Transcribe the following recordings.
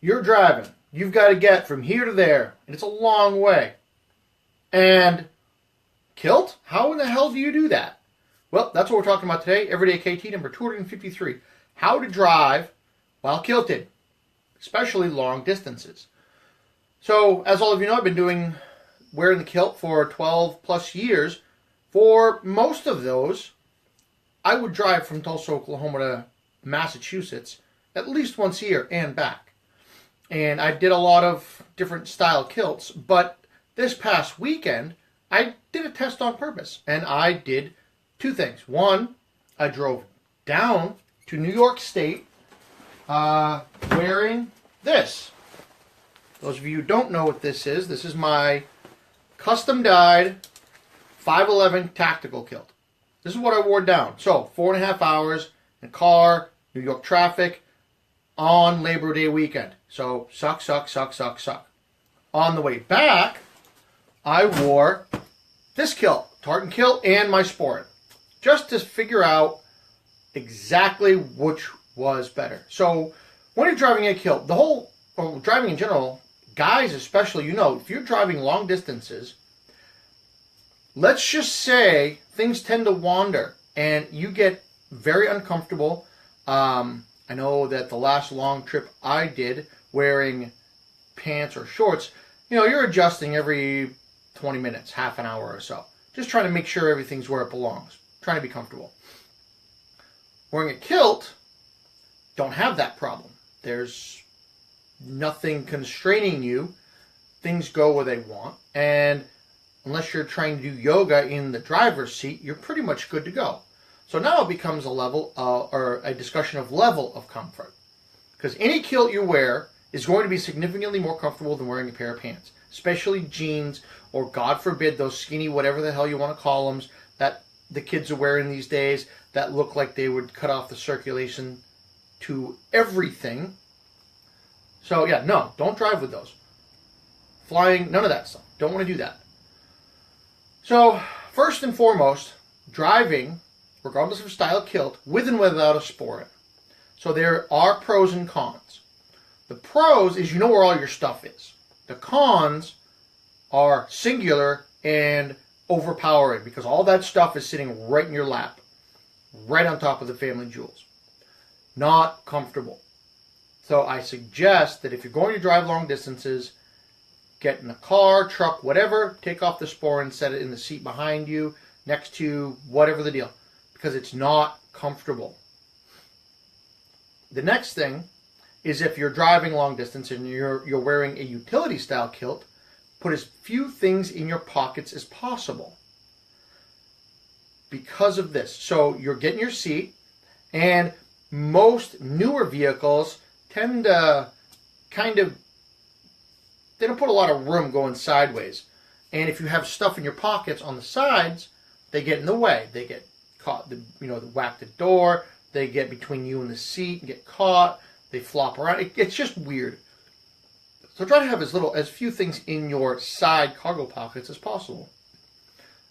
you're driving. You've got to get from here to there, and it's a long way. And kilt? How in the hell do you do that? Well, that's what we're talking about today. Everyday KT number 253. How to drive while kilted, especially long distances. So, as all of you know, I've been wearing the kilt for 12 plus years. For most of those, I would drive from Tulsa, Oklahoma to Massachusetts at least once a year and back. And I did a lot of different style kilts, but this past weekend, I did a test on purpose, and I did two things. One, I drove down to New York State wearing this. Those of you who don't know what this is my custom dyed 511 tactical kilt. This is what I wore down. So 4.5 hours in a car, New York traffic, on Labor Day weekend. So suck. On the way back, I wore this kilt, tartan kilt, and my sport, just to figure out exactly which was better. So when you're driving a kilt, driving in general, guys especially, if you're driving long distances, let's just say things tend to wander and you get very uncomfortable. I know that the last long trip I did wearing pants or shorts, you're adjusting every 20 minutes, half an hour or so. Just trying to make sure everything's where it belongs. Trying to be comfortable. Wearing a kilt, don't have that problem. There's nothing constraining you. Things go where they want. And unless you're trying to do yoga in the driver's seat, you're pretty much good to go. So now it becomes a discussion of level of comfort. Because any kilt you wear is going to be significantly more comfortable than wearing a pair of pants. Especially jeans, or God forbid, those skinny, whatever the hell you want to call them, that the kids are wearing these days, that look like they would cut off the circulation to everything. So yeah, no, don't drive with those. Flying, none of that stuff. Don't want to do that. So, first and foremost, driving, regardless of style kilt, with and without a sport. So there are pros and cons. The pros is you know where all your stuff is. The cons are singular and overpowering because all that stuff is sitting right in your lap, right on top of the family jewels. Not comfortable. So I suggest that if you're going to drive long distances, get in a car, truck, whatever, take off the sport and set it in the seat behind you, next to whatever the deal, because it's not comfortable. The next thing is if you're driving long distance and you're wearing a utility style kilt, put as few things in your pockets as possible. Because of this. So you're getting your seat, and most newer vehicles tend to they don't put a lot of room going sideways. And if you have stuff in your pockets on the sides, they get in the way. They get caught, they whack the door, they get between you and the seat and get caught, they flop around. It's just weird. So try to have as few things in your side cargo pockets as possible.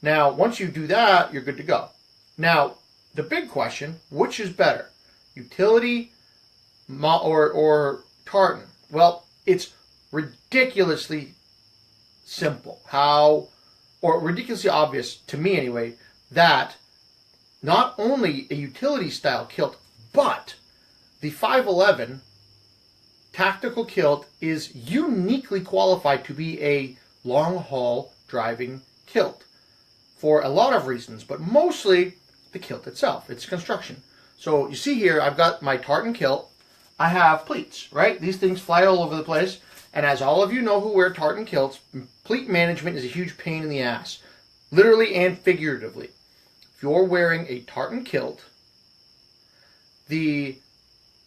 Now, once you do that, you're good to go. Now, the big question, which is better? Utility or tartan? Well, it's ridiculously simple. Or ridiculously obvious, to me anyway, that not only a utility style kilt, but the 511 tactical kilt is uniquely qualified to be a long haul driving kilt for a lot of reasons, but mostly the kilt itself, its construction. So you see here, I've got my tartan kilt. I have pleats, right? These things fly all over the place. And as all of you know who wear tartan kilts, pleat management is a huge pain in the ass, literally and figuratively. If you're wearing a tartan kilt, the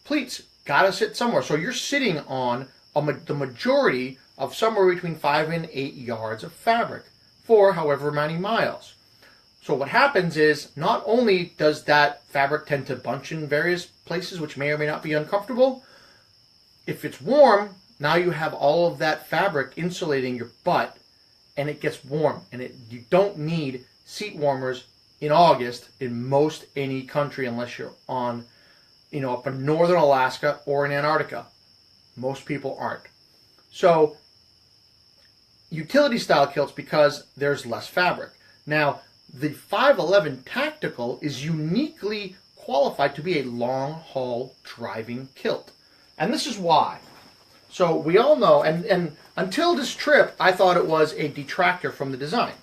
pleats gotta sit somewhere. So you're sitting on the majority of somewhere between 5 and 8 yards of fabric for however many miles. So what happens is, not only does that fabric tend to bunch in various places, which may or may not be uncomfortable, if it's warm, now you have all of that fabric insulating your butt, and it gets warm. And you don't need seat warmers in August in most any country unless you're on, up in northern Alaska or in Antarctica. Most people aren't. So utility style kilts because there's less fabric. Now, the 511 Tactical is uniquely qualified to be a long haul driving kilt. And this is why. So we all know, and until this trip, I thought it was a detractor from the design.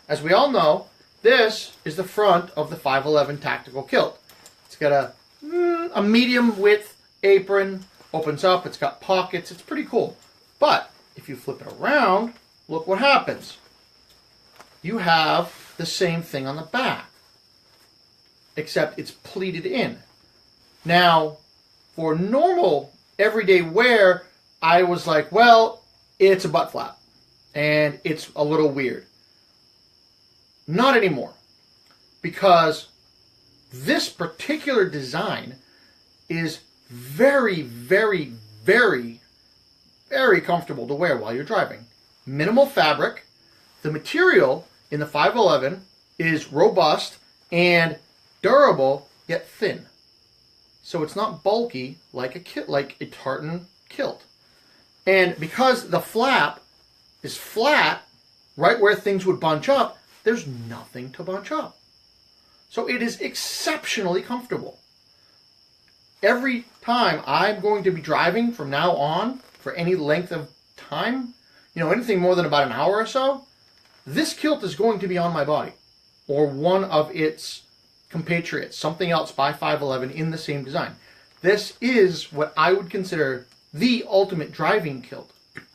As we all know, this is the front of the 511 Tactical kilt. It's got a medium width apron, opens up, it's got pockets, it's pretty cool. But if you flip it around, look what happens. You have the same thing on the back, except it's pleated in. Now, for normal everyday wear, I was like, well, it's a butt flap, and it's a little weird. Not anymore, because this particular design is very, very, very, very comfortable to wear while you're driving. Minimal fabric. The material in the 511 is robust and durable, yet thin. So it's not bulky like a tartan kilt. And because the flap is flat, right where things would bunch up, there's nothing to bunch up. So it is exceptionally comfortable. Every time I'm going to be driving from now on for any length of time, anything more than about an hour or so, this kilt is going to be on my body, or one of its compatriots, something else by 511 in the same design. This is what I would consider the ultimate driving kilt.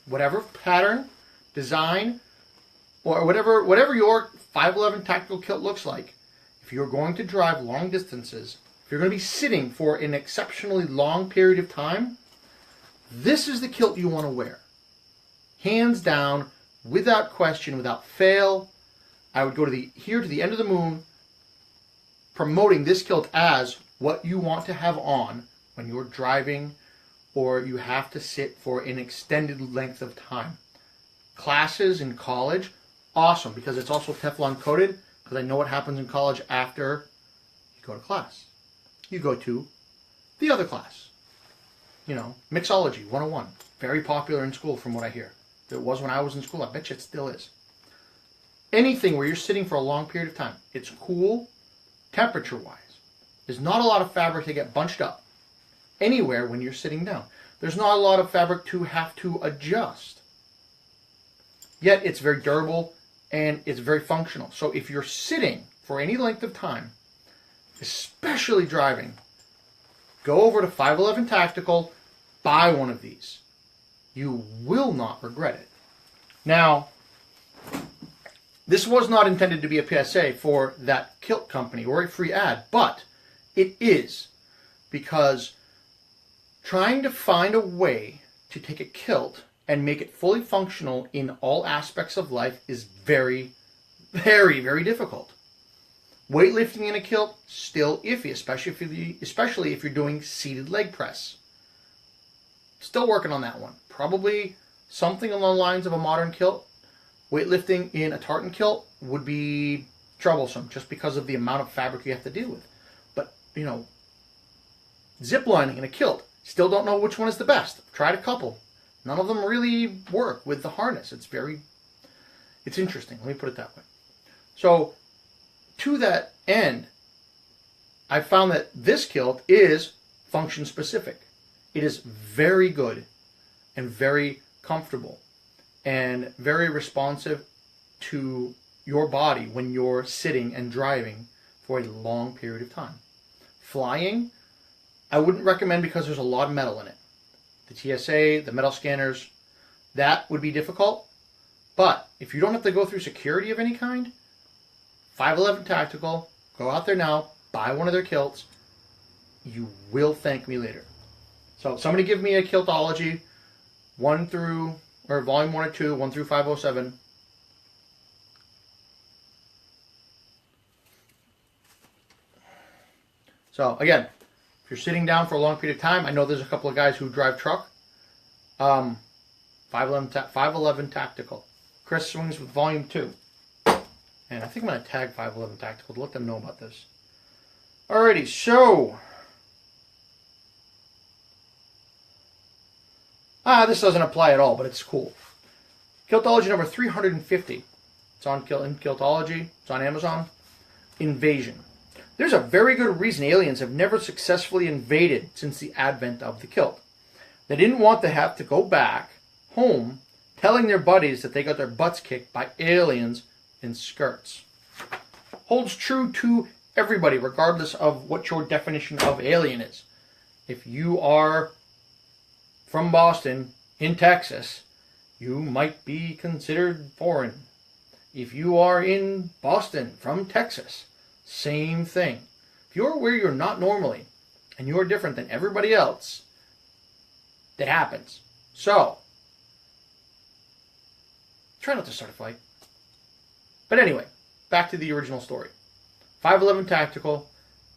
Whatever pattern, design, or whatever your 511 Tactical kilt looks like, if you're going to drive long distances, if you're going to be sitting for an exceptionally long period of time, this is the kilt you want to wear. Hands down, without question, without fail. I would go to the end of the moon promoting this kilt as what you want to have on when you're driving or you have to sit for an extended length of time. Classes in college, awesome, because it's also Teflon coated, because I know what happens in college after you go to class. You go to the other class. Mixology 101. Very popular in school from what I hear. It was when I was in school. I bet you it still is. Anything where you're sitting for a long period of time. It's cool, temperature-wise. There's not a lot of fabric to get bunched up anywhere when you're sitting down. There's not a lot of fabric to have to adjust. Yet it's very durable and it's very functional. So if you're sitting for any length of time, especially driving, go over to 511 Tactical, buy one of these. You will not regret it. Now, this was not intended to be a PSA for that kilt company or a free ad, but it is, because trying to find a way to take a kilt and make it fully functional in all aspects of life is very, very, very difficult. Weightlifting in a kilt, still iffy, especially if you're doing seated leg press. Still working on that one. Probably something along the lines of a modern kilt. Weightlifting in a tartan kilt would be troublesome just because of the amount of fabric you have to deal with. But, zip lining in a kilt, still don't know which one is the best. Tried a couple. None of them really work with the harness. It's interesting. Let me put it that way. So, to that end, I found that this kilt is function specific. It is very good and very comfortable and very responsive to your body when you're sitting and driving for a long period of time. Flying, I wouldn't recommend because there's a lot of metal in it. The TSA, the metal scanners, that would be difficult. But if you don't have to go through security of any kind, 511 Tactical, go out there now, buy one of their kilts. You will thank me later. So somebody give me a Kiltology, volume 1 or 2, 1 through 507. So again, if you're sitting down for a long period of time, I know there's a couple of guys who drive truck. 511 Tactical. Chris swings with volume 2. And I think I'm going to tag 511 Tactical to let them know about this. Alrighty, so This doesn't apply at all, but it's cool. Kiltology number 350. It's on Kiltology. It's on Amazon. Invasion. There's a very good reason aliens have never successfully invaded since the advent of the kilt. They didn't want to have to go back home telling their buddies that they got their butts kicked by aliens in skirts. Holds true to everybody, regardless of what your definition of alien is. If you are from Boston, in Texas, you might be considered foreign. If you are in Boston, from Texas, same thing. If you're where you're not normally, and you're different than everybody else, that happens. So, try not to start a fight. But anyway, back to the original story. 511 Tactical,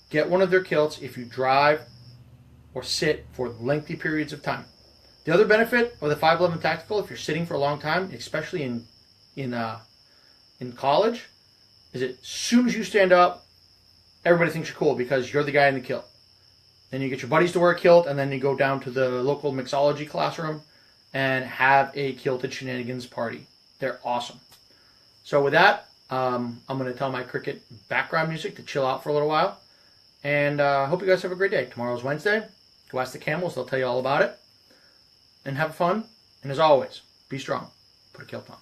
get one of their kilts if you drive or sit for lengthy periods of time. The other benefit of the 511 Tactical, if you're sitting for a long time, especially in college, is that as soon as you stand up, everybody thinks you're cool because you're the guy in the kilt. Then you get your buddies to wear a kilt, and then you go down to the local mixology classroom and have a kilted shenanigans party. They're awesome. So with that, I'm going to tell my cricket background music to chill out for a little while. And hope you guys have a great day. Tomorrow's Wednesday. Go ask the camels. They'll tell you all about it. And have fun. And as always, be strong. Put a kilt on.